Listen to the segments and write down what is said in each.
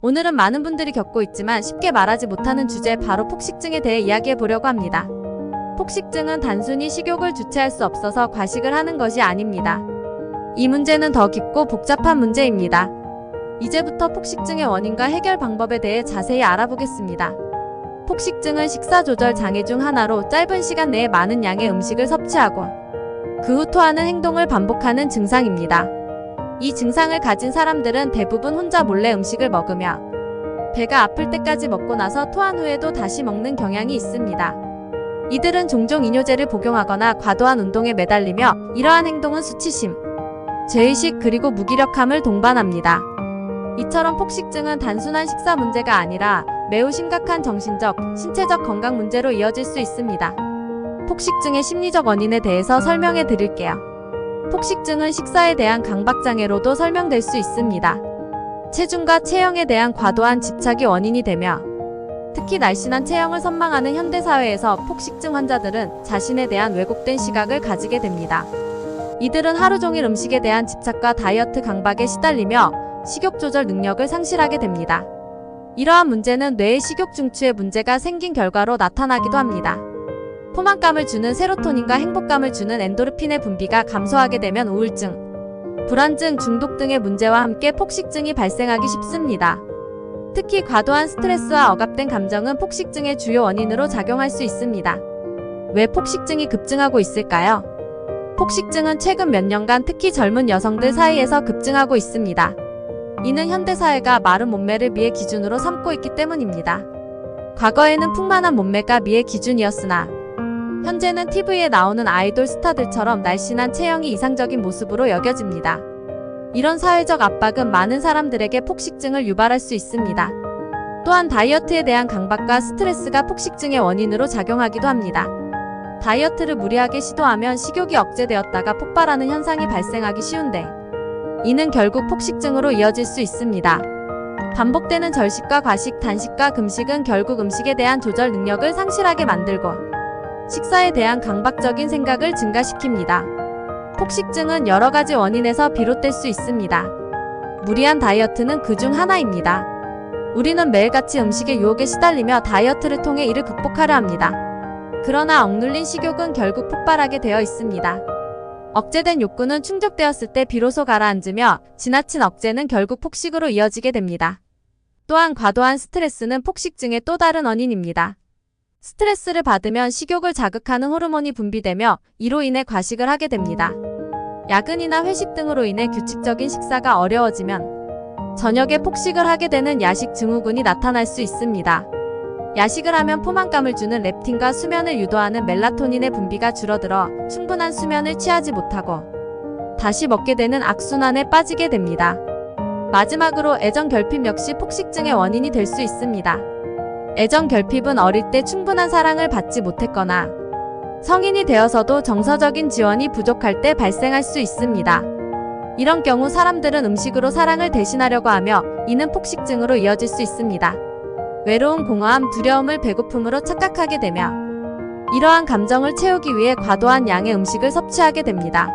오늘은 많은 분들이 겪고 있지만 쉽게 말하지 못하는 주제, 바로 폭식증에 대해 이야기해 보려고 합니다. 폭식증은 단순히 식욕을 주체할 수 없어서 과식을 하는 것이 아닙니다. 이 문제는 더 깊고 복잡한 문제입니다. 이제부터 폭식증의 원인과 해결 방법에 대해 자세히 알아보겠습니다. 폭식증은 식사 조절 장애 중 하나로 짧은 시간 내에 많은 양의 음식을 섭취하고 그 후 토하는 행동을 반복하는 증상입니다. 이 증상을 가진 사람들은 대부분 혼자 몰래 음식을 먹으며 배가 아플 때까지 먹고 나서 토한 후에도 다시 먹는 경향이 있습니다. 이들은 종종 이뇨제를 복용하거나 과도한 운동에 매달리며 이러한 행동은 수치심, 죄의식 그리고 무기력함을 동반합니다. 이처럼 폭식증은 단순한 식사 문제가 아니라 매우 심각한 정신적, 신체적 건강 문제로 이어질 수 있습니다. 폭식증의 심리적 원인에 대해서 설명해 드릴게요. 폭식증은 식사에 대한 강박장애로도 설명될 수 있습니다. 체중과 체형에 대한 과도한 집착이 원인이 되며 특히 날씬한 체형을 선망하는 현대사회에서 폭식증 환자들은 자신에 대한 왜곡된 시각을 가지게 됩니다. 이들은 하루 종일 음식에 대한 집착과 다이어트 강박에 시달리며 식욕 조절 능력을 상실하게 됩니다. 이러한 문제는 뇌의 식욕 중추에 문제가 생긴 결과로 나타나기도 합니다. 포만감을 주는 세로토닌과 행복감을 주는 엔도르핀의 분비가 감소하게 되면 우울증, 불안증, 중독 등의 문제와 함께 폭식증이 발생하기 쉽습니다. 특히 과도한 스트레스와 억압된 감정은 폭식증의 주요 원인으로 작용할 수 있습니다. 왜 폭식증이 급증하고 있을까요? 폭식증은 최근 몇 년간 특히 젊은 여성들 사이에서 급증하고 있습니다. 이는 현대사회가 마른 몸매를 미의 기준으로 삼고 있기 때문입니다. 과거에는 풍만한 몸매가 미의 기준이었으나 현재는 TV에 나오는 아이돌 스타들처럼 날씬한 체형이 이상적인 모습으로 여겨집니다. 이런 사회적 압박은 많은 사람들에게 폭식증을 유발할 수 있습니다. 또한 다이어트에 대한 강박과 스트레스가 폭식증의 원인으로 작용하기도 합니다. 다이어트를 무리하게 시도하면 식욕이 억제되었다가 폭발하는 현상이 발생하기 쉬운데 이는 결국 폭식증으로 이어질 수 있습니다. 반복되는 절식과 과식, 단식과 금식은 결국 음식에 대한 조절 능력을 상실하게 만들고 식사에 대한 강박적인 생각을 증가시킵니다. 폭식증은 여러 가지 원인에서 비롯될 수 있습니다. 무리한 다이어트는 그 중 하나입니다. 우리는 매일같이 음식의 유혹에 시달리며 다이어트를 통해 이를 극복하려 합니다. 그러나 억눌린 식욕은 결국 폭발하게 되어 있습니다. 억제된 욕구는 충족되었을 때 비로소 가라앉으며 지나친 억제는 결국 폭식으로 이어지게 됩니다. 또한 과도한 스트레스는 폭식증의 또 다른 원인입니다. 스트레스를 받으면 식욕을 자극하는 호르몬이 분비되며 이로 인해 과식을 하게 됩니다. 야근이나 회식 등으로 인해 규칙적인 식사가 어려워지면 저녁에 폭식을 하게 되는 야식 증후군이 나타날 수 있습니다. 야식을 하면 포만감을 주는 렙틴과 수면을 유도하는 멜라토닌의 분비가 줄어들어 충분한 수면을 취하지 못하고 다시 먹게 되는 악순환에 빠지게 됩니다. 마지막으로 애정 결핍 역시 폭식증의 원인이 될 수 있습니다. 애정 결핍은 어릴 때 충분한 사랑을 받지 못했거나 성인이 되어서도 정서적인 지원이 부족할 때 발생할 수 있습니다. 이런 경우 사람들은 음식으로 사랑을 대신하려고 하며 이는 폭식증으로 이어질 수 있습니다. 외로움, 공허함, 두려움을 배고픔으로 착각하게 되며 이러한 감정을 채우기 위해 과도한 양의 음식을 섭취하게 됩니다.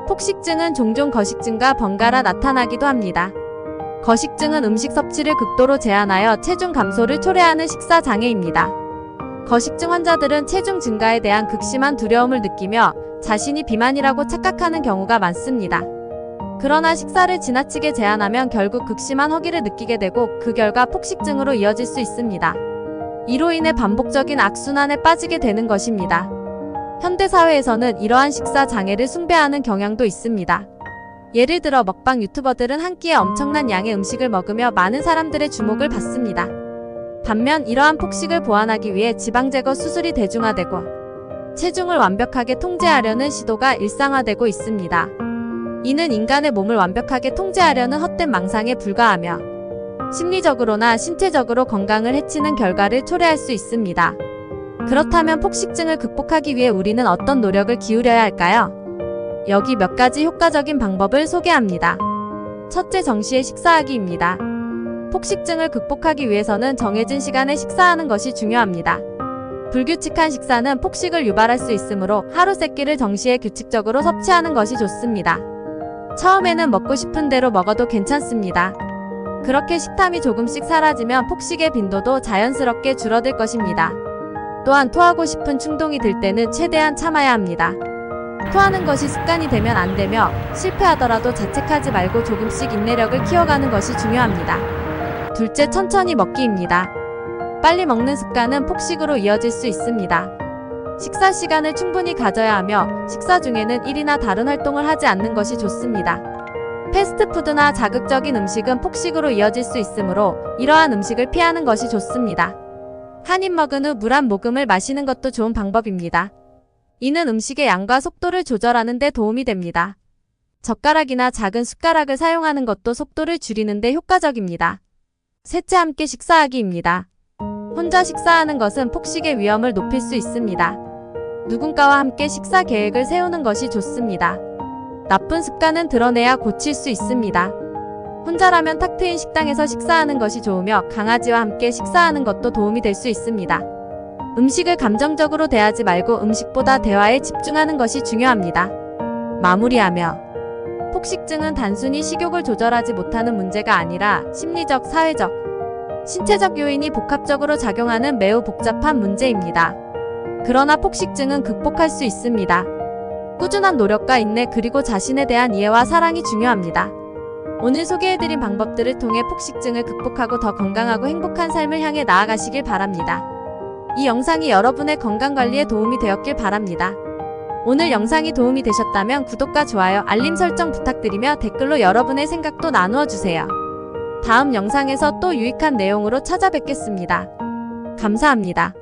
폭식증은 종종 거식증과 번갈아 나타나기도 합니다. 거식증은 음식 섭취를 극도로 제한하여 체중 감소를 초래하는 식사 장애입니다. 거식증 환자들은 체중 증가에 대한 극심한 두려움을 느끼며 자신이 비만이라고 착각하는 경우가 많습니다. 그러나 식사를 지나치게 제한하면 결국 극심한 허기를 느끼게 되고 그 결과 폭식증으로 이어질 수 있습니다. 이로 인해 반복적인 악순환에 빠지게 되는 것입니다. 현대사회에서는 이러한 식사 장애를 숭배하는 경향도 있습니다. 예를 들어 먹방 유튜버들은 한 끼에 엄청난 양의 음식을 먹으며 많은 사람들의 주목을 받습니다. 반면 이러한 폭식을 보완하기 위해 지방 제거 수술이 대중화되고 체중을 완벽하게 통제하려는 시도가 일상화되고 있습니다. 이는 인간의 몸을 완벽하게 통제하려는 헛된 망상에 불과하며 심리적으로나 신체적으로 건강을 해치는 결과를 초래할 수 있습니다. 그렇다면 폭식증을 극복하기 위해 우리는 어떤 노력을 기울여야 할까요? 여기 몇 가지 효과적인 방법을 소개합니다. 첫째, 정시에 식사하기입니다. 폭식증을 극복하기 위해서는 정해진 시간에 식사하는 것이 중요합니다. 불규칙한 식사는 폭식을 유발할 수 있으므로 하루 세 끼를 정시에 규칙적으로 섭취하는 것이 좋습니다. 처음에는 먹고 싶은 대로 먹어도 괜찮습니다. 그렇게 식탐이 조금씩 사라지면 폭식의 빈도도 자연스럽게 줄어들 것입니다. 또한 토하고 싶은 충동이 들 때는 최대한 참아야 합니다. 토하는 것이 습관이 되면 안 되며 실패하더라도 자책하지 말고 조금씩 인내력을 키워가는 것이 중요합니다. 둘째, 천천히 먹기입니다. 빨리 먹는 습관은 폭식으로 이어질 수 있습니다. 식사 시간을 충분히 가져야 하며 식사 중에는 일이나 다른 활동을 하지 않는 것이 좋습니다. 패스트푸드나 자극적인 음식은 폭식으로 이어질 수 있으므로 이러한 음식을 피하는 것이 좋습니다. 한 입 먹은 후 물 한 모금을 마시는 것도 좋은 방법입니다. 이는 음식의 양과 속도를 조절하는 데 도움이 됩니다. 젓가락이나 작은 숟가락을 사용하는 것도 속도를 줄이는 데 효과적입니다. 셋째, 함께 식사하기입니다. 혼자 식사하는 것은 폭식의 위험을 높일 수 있습니다. 누군가와 함께 식사 계획을 세우는 것이 좋습니다. 나쁜 습관은 드러내야 고칠 수 있습니다. 혼자라면 탁 트인 식당에서 식사하는 것이 좋으며 강아지와 함께 식사하는 것도 도움이 될 수 있습니다. 음식을 감정적으로 대하지 말고 음식보다 대화에 집중하는 것이 중요합니다. 마무리하며 폭식증은 단순히 식욕을 조절하지 못하는 문제가 아니라 심리적, 사회적, 신체적 요인이 복합적으로 작용하는 매우 복잡한 문제입니다. 그러나 폭식증은 극복할 수 있습니다. 꾸준한 노력과 인내 그리고 자신에 대한 이해와 사랑이 중요합니다. 오늘 소개해드린 방법들을 통해 폭식증을 극복하고 더 건강하고 행복한 삶을 향해 나아가시길 바랍니다. 이 영상이 여러분의 건강관리에 도움이 되었길 바랍니다. 오늘 영상이 도움이 되셨다면 구독과 좋아요, 알림 설정 부탁드리며 댓글로 여러분의 생각도 나누어 주세요. 다음 영상에서 또 유익한 내용으로 찾아뵙겠습니다. 감사합니다.